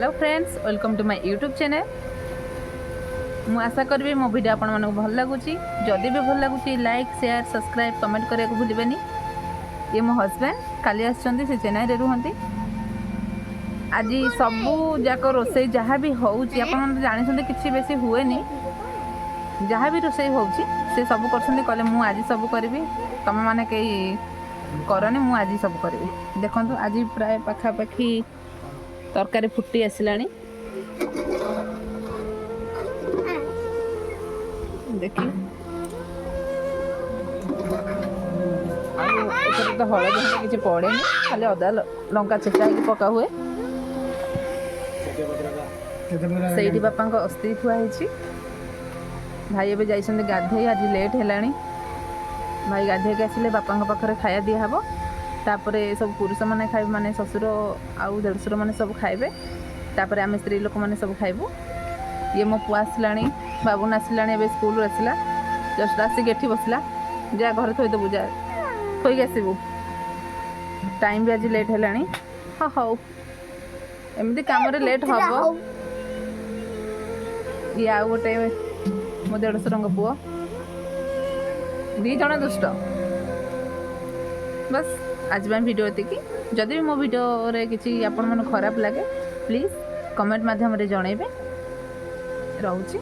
Hello friends, welcome to my YouTube channel. मु आशा करी मो वीडियो आपण मानक भल लगुच। जदि भी भल लगुच लाइक शेयर सब्सक्राइब कमेंट करने को भूलें। ये मो हस्बैंड काली आसुँच से चेन्नई रे रुहंती। आज सबू जाक रोसे जहाँ भी होची आपण जानी किसी बेसी हुए नी, जहाँ भी रोसे होची से सब कर कहले मु आज सब करी तुम मैंने कई करनी मु आज सब करी। देखो आज प्राय पाखापाखि तरकारी फुटी आसलानी। देखी तो हलदी किसी पड़े खाली अदा लंका छेचा पका हुए। से बापा अस्थि थुआई। भाई एवं जाइए गाधे, आज लेट है। भाई गाधे के आसिले बापा पाखे खाया दिहब। तापर सब पुरुष मैंने खाए, माने ससुर आउ देढ़शुर मैंने सब खाइबे। तापर आम स्त्री लोक मैंने सब खाइबू। ये मो पुआ आसला, बाबुन आसला, स्कूल आसला, जस्ट आसिक एठी बसला। जा घर थोदेबू, जा थोक आसबू। टाइम भी आज लेट है। हाँ हौ एमती कम लेट हम। ये आउ गोटे मो देढ़शुर पुओ, दी जन दुष्ट। बस आज वीडियो एतिकी। जदि भी मो वीडियो रे किसी आपण मन खराब लगे प्लीज कमेंट माध्यम रे जणेबे। रहूची।